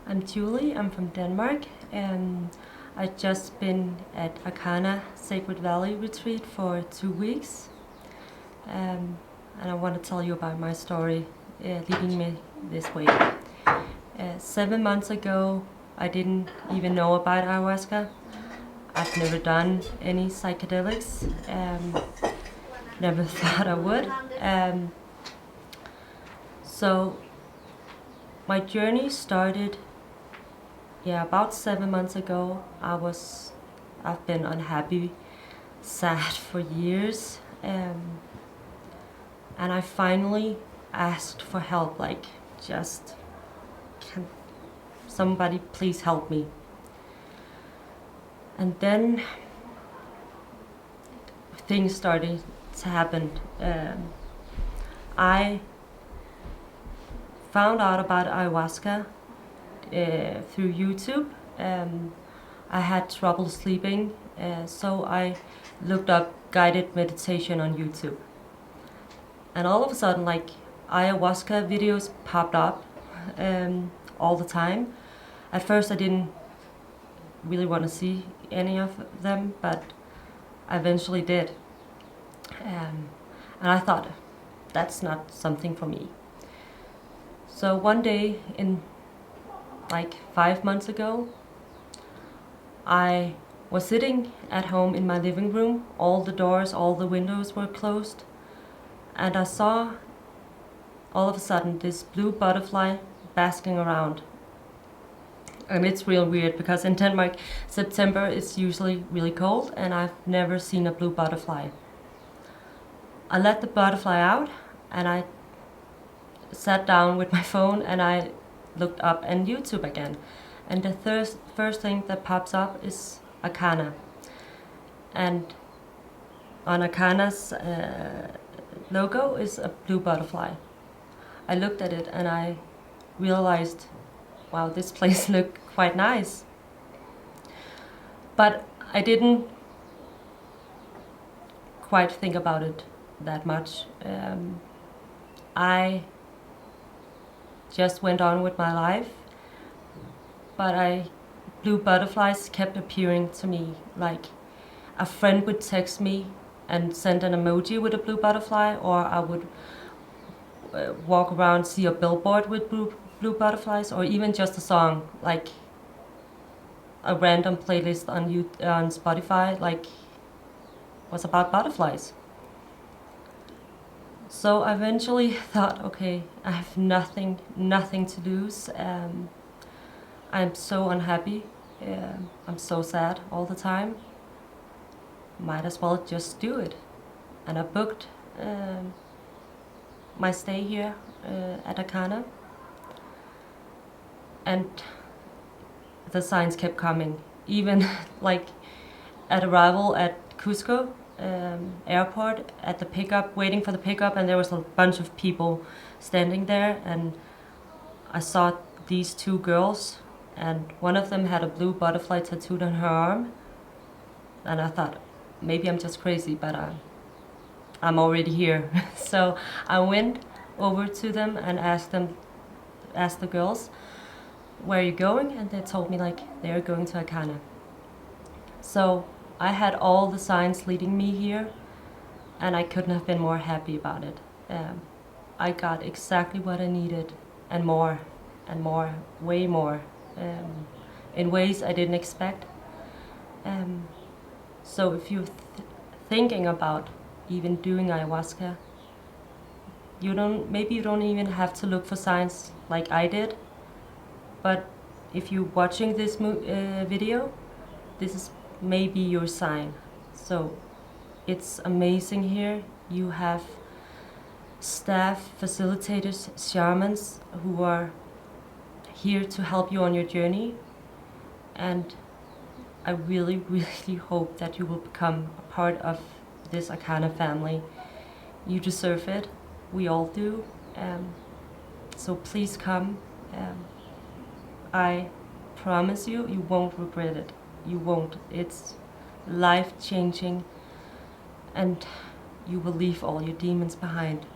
I'm Julie, I'm from Denmark, and I've just been at Arkana Sacred Valley retreat for 2 weeks. And I want to tell you about my story leading me this way. 7 months ago, I didn't even know about ayahuasca. I've never done any psychedelics, never thought I would. So my journey started about 7 months ago. I've been unhappy, sad for years, and I finally asked for help, like, just, can somebody please help me? And then things started to happen. I found out about ayahuasca through YouTube. I had trouble sleeping, so I looked up guided meditation on YouTube. And all of a sudden, like, ayahuasca videos popped up all the time. At first I didn't really want to see any of them, but I eventually did. And I thought, that's not something for me. So one day, in like 5 months ago, I was sitting at home in my living room. All the doors, all the windows were closed. And I saw, all of a sudden, this blue butterfly basking around. And it's real weird because in Denmark, September is usually really cold, and I've never seen a blue butterfly. I let the butterfly out, and I sat down with my phone, and I looked up on YouTube again. And the first thing that pops up is Arkana. And on Arkana's logo is a blue butterfly. I looked at it and I realized, wow, this place looked quite nice. But I didn't quite think about it that much. I just went on with my life, but blue butterflies kept appearing to me. Like, a friend would text me and send an emoji with a blue butterfly, or I would walk around, see a billboard with blue butterflies, or even just a song, like a random playlist on Spotify, like, was about butterflies. So I eventually thought, okay, I have nothing to lose. I'm so unhappy. I'm so sad all the time. Might as well just do it. And I booked my stay here at Arkana. And the signs kept coming. Even like at arrival at Cusco airport, at the pickup, waiting for the pickup, and there was a bunch of people standing there, and I saw these 2 girls, and one of them had a blue butterfly tattooed on her arm. And I thought, maybe I'm just crazy, but I'm already here. So I went over to them and asked the girls, where are you going? And they told me, like, they're going to Arkana. So I had all the signs leading me here, and I couldn't have been more happy about it. I got exactly what I needed, and more, way more, in ways I didn't expect. So if you're thinking about even doing ayahuasca, maybe you don't even have to look for signs like I did. But if you're watching this video, this is maybe your sign. So it's amazing here. You have staff, facilitators, shamans who are here to help you on your journey. And I really, really hope that you will become a part of this Arkana family. You deserve it. We all do. So please come. I promise you, you won't regret it. You won't. It's life-changing, and you will leave all your demons behind.